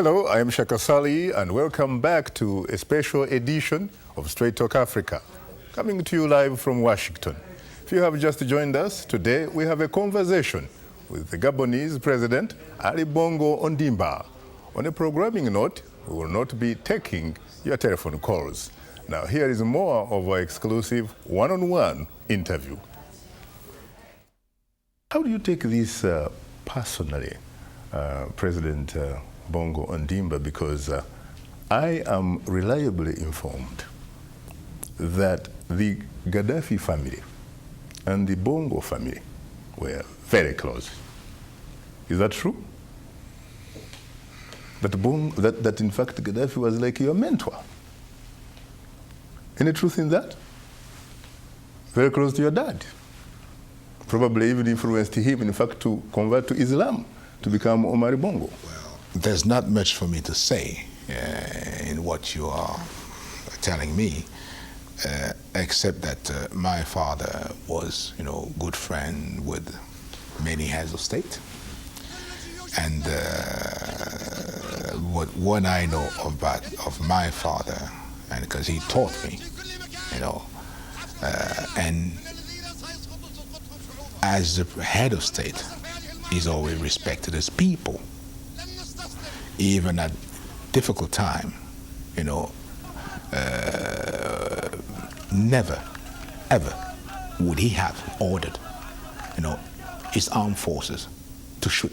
Hello, I am Shaka Ssali and welcome back to a special edition of Straight Talk Africa, coming to you live from Washington. If you have just joined us, today we have a conversation with the Gabonese President, Ali Bongo Ondimba. On a programming note, we will not be taking your telephone calls. Now here is more of our exclusive one-on-one interview. How do you take this personally, President Bongo Ondimba? Because I am reliably informed that the Gadhafi family and the Bongo family were very close. Is that true? That in fact Gadhafi was like your mentor. Any truth in that? Very close to your dad. Probably even influenced him, in fact, to convert to Islam, to become Moammar Bongo. Well, there's not much for me to say in what you are telling me, except that my father was, good friend with many heads of state. And what I know of my father, and because he taught me, and as the head of state, he's always respected his people. Even at difficult time, never, ever would he have ordered, his armed forces to shoot,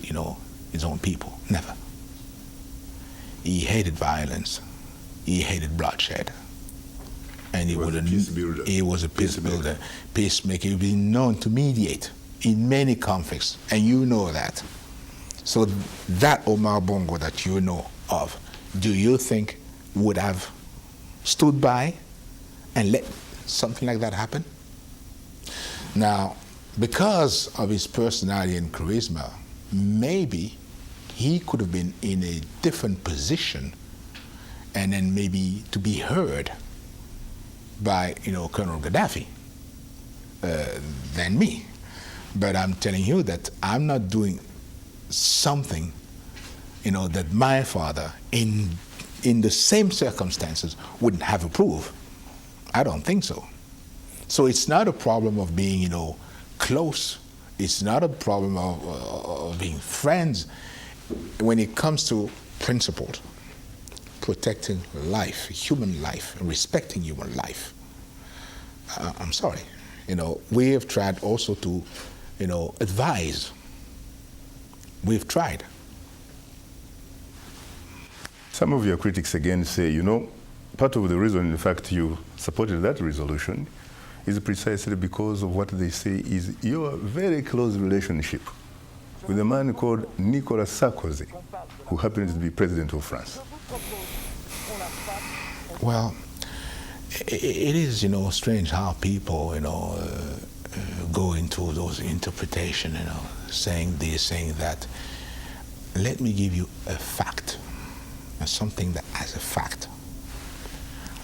his own people. Never. He hated violence. He hated bloodshed. And he was a peace builder, peacemaker. He'd been known to mediate in many conflicts, and you know that. So that Moammar Bongo that you know of, do you think would have stood by and let something like that happen? Now, because of his personality and charisma, maybe he could have been in a different position and then maybe to be heard by, Colonel Gadhafi than me. But I'm telling you that I'm not doing something, that my father, in the same circumstances, wouldn't have approved. I don't think so. So it's not a problem of being, close. It's not a problem of being friends. When it comes to principles, protecting life, human life, and respecting human life, I'm sorry. We have tried also to, advise. We've tried. Some of your critics again say, part of the reason, in fact, you supported that resolution is precisely because of what they say is your very close relationship with a man called Nicolas Sarkozy, who happens to be president of France. Well, it is, strange how people, go into those interpretations, saying this, saying that. Let me give you a fact, something that as a fact.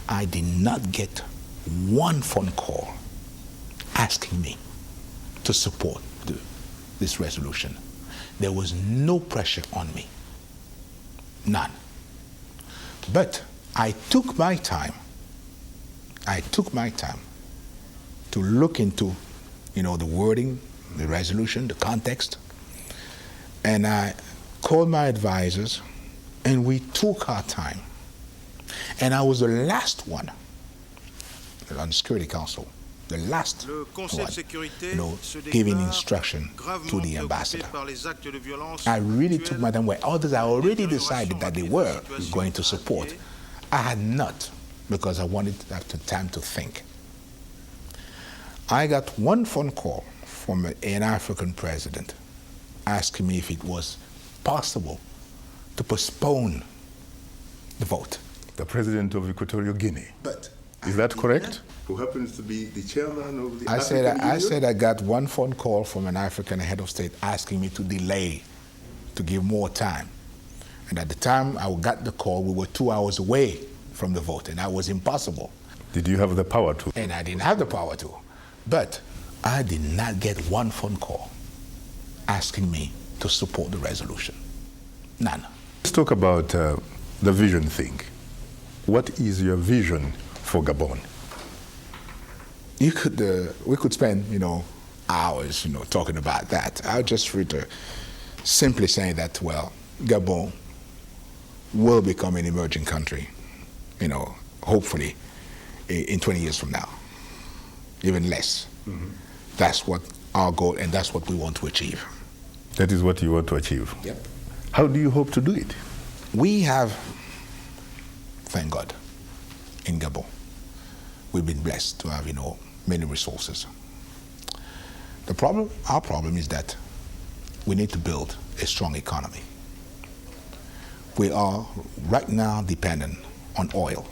I did not get one phone call asking me to support this resolution. There was no pressure on me, none. But I took my time to look into, the wording, the resolution, the context, and I called my advisors, and we took our time. And I was the last one on the Security Council, the last one, giving instruction to the ambassador. I really took my time where others I already decided that they were going to support. I had not, because I wanted to have the time to think. I got one phone call from an African president asking me if it was possible to postpone the vote. The president of Equatorial Guinea. But is that correct? Who happens to be the chairman of the African Union? I said I got one phone call from an African head of state asking me to delay, to give more time. And at the time I got the call, we were 2 hours away from the vote, and that was impossible. Did you have the power to? And I didn't have the power to. But I did not get one phone call asking me to support the resolution. None. Let's talk about the vision thing. What is your vision for Gabon? We could spend, hours, talking about that. I'll just read simply saying that, well, Gabon will become an emerging country, hopefully in 20 years from now, even less. Mm-hmm. That's what our goal, and that's what we want to achieve. That is what you want to achieve? Yep. How do you hope to do it? We have, thank God, in Gabon, we've been blessed to have, many resources. Our problem is that we need to build a strong economy. We are right now dependent on oil.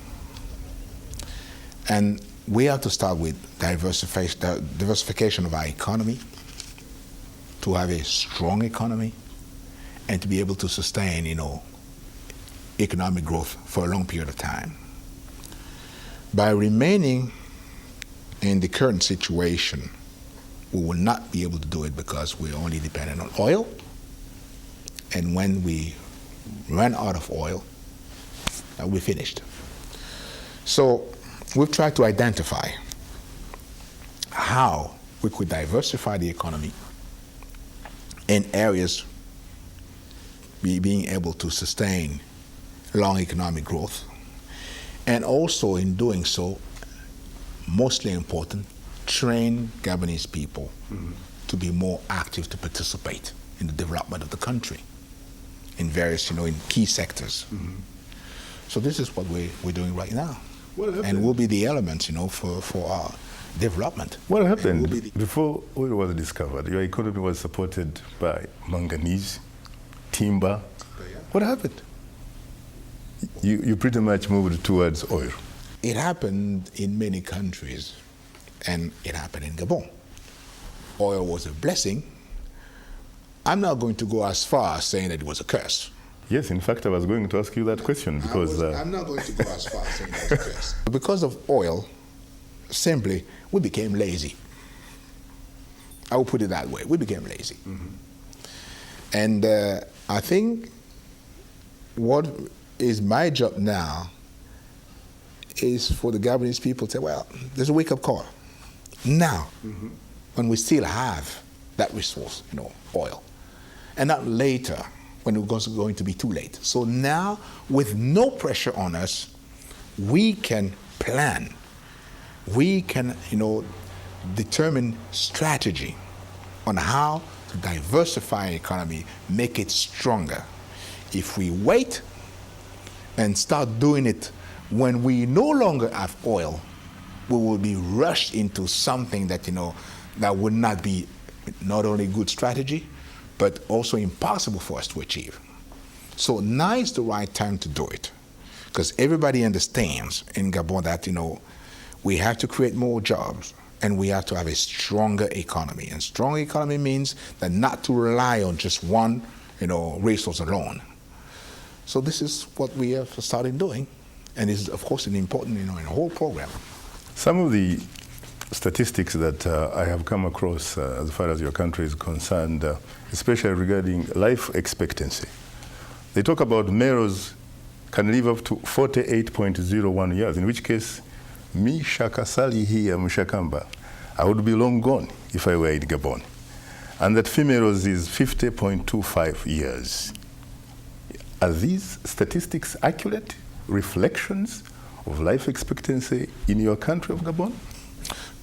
And we have to start with diversification of our economy, to have a strong economy, and to be able to sustain, economic growth for a long period of time. By remaining in the current situation, we will not be able to do it because we're only dependent on oil. And when we run out of oil, we're finished. So we've tried to identify how we could diversify the economy in areas being able to sustain long economic growth, and also in doing so, mostly important, train Gabonese people to be more active, to participate in the development of the country in various, in key sectors. Mm-hmm. So this is what we're doing right now. And will be the elements, for our development. What happened before oil was discovered? Your economy was supported by manganese, timber. What happened? You pretty much moved towards oil. It happened in many countries, and it happened in Gabon. Oil was a blessing. I'm not going to go as far as saying that it was a curse. Yes, in fact, I was going to ask you that question because... I'm not going to go as far as saying that it was a curse. Because of oil, simply, we became lazy. I will put it that way. We became lazy. Mm-hmm. And I think what is my job now is for the Gabonese people to say, well, there's a wake-up call. Now, when we still have that resource, oil, and not later when it's going to be too late. So now, with no pressure on us, we can plan. We can, determine strategy on how to diversify an economy, make it stronger. If we wait and start doing it when we no longer have oil, we will be rushed into something that, that would not be not only good strategy, but also impossible for us to achieve. So now is the right time to do it, because everybody understands in Gabon that, we have to create more jobs, and we have to have a stronger economy. And strong economy means that not to rely on just one, resource alone. So this is what we have started doing, and is of course an important, in a whole program. Some of the statistics that I have come across as far as your country is concerned, especially regarding life expectancy, they talk about males can live up to 48.01 years, in which case, me, Shaka Ssali here, Mshakamba, I would be long gone if I were in Gabon. And that females is 50.25 years. Are these statistics accurate reflections of life expectancy in your country of Gabon?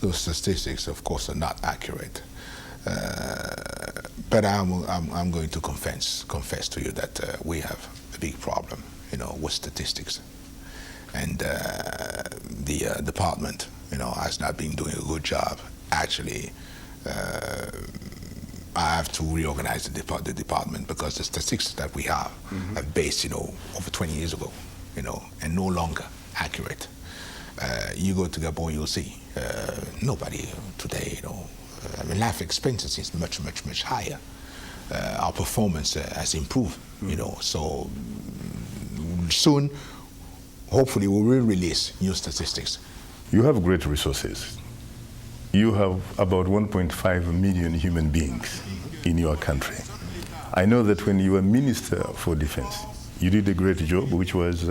Those statistics, of course, are not accurate. But I'm going to confess to you that we have a big problem, with statistics. And the department, has not been doing a good job. Actually, I have to reorganize the department, because the statistics that we have are based, over 20 years ago, and no longer accurate. You go to Gabon, you'll see nobody today, life expectancy is much, much, much higher. Our performance has improved, so soon, hopefully, we will release new statistics. You have great resources. You have about 1.5 million human beings in your country. I know that when you were Minister for Defense, You did a great job, which was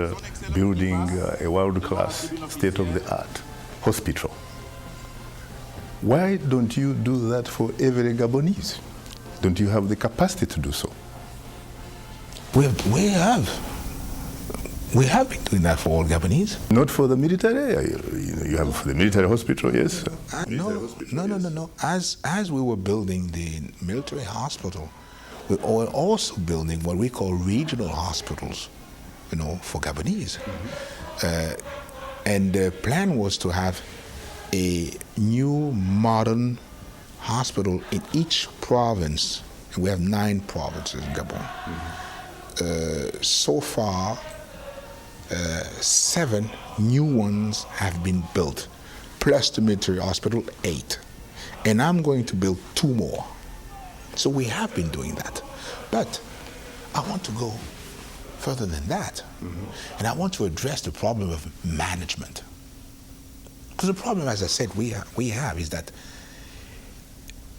building a world-class, state-of-the-art hospital. Why don't you do that for every Gabonese? Don't you have the capacity to do so? We have been doing that for all Gabonese. Not for the military. You have for the military hospital, yes. No. As we were building the military hospital, we were also building what we call regional hospitals, for Gabonese. And the plan was to have a new modern hospital in each province. And we have 9 provinces in Gabon. So far, 7 new ones have been built, plus the military hospital, 8. And I'm going to build 2 more. So we have been doing that. But I want to go further than that. And I want to address the problem of management. Because the problem, as I said, we have is that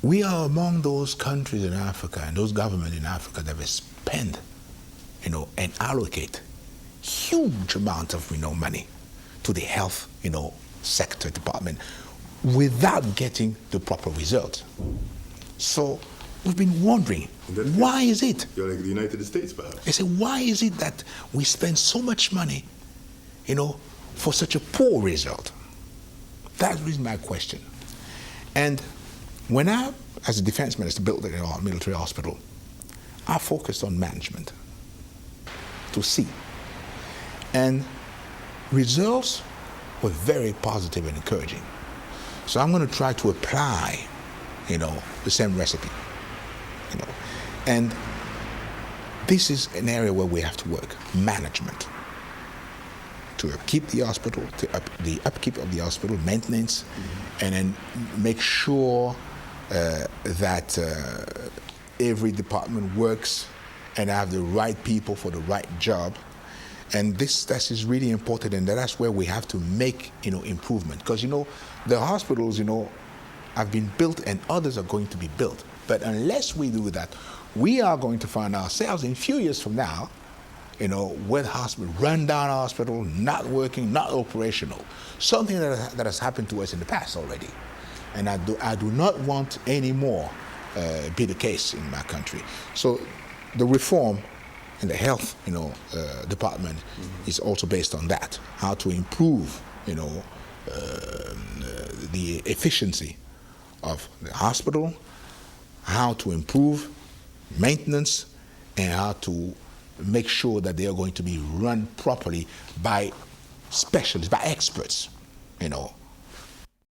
we are among those countries in Africa and those governments in Africa that have spent, and allocate huge amount of money to the health sector department without getting the proper results. So we've been wondering, why is it? You're like the United States, perhaps. I say, why is it that we spend so much money, for such a poor result? That is my question. And when I, as a defense minister, built the military hospital, I focused on management to see. And results were very positive and encouraging. So I'm going to try to apply, the same recipe, And this is an area where we have to work, management. To upkeep the hospital, the upkeep of the hospital, maintenance, and then make sure that every department works and have the right people for the right job. And that is really important, and that's where we have to make improvement. Because the hospitals have been built and others are going to be built. But unless we do that, we are going to find ourselves in a few years from now, with hospital, run down hospital, not working, not operational. Something that has happened to us in the past already. And I do not want any more be the case in my country. So the reform in the health, department is also based on that. How to improve, the efficiency of the hospital, how to improve maintenance, and how to make sure that they are going to be run properly by specialists, by experts,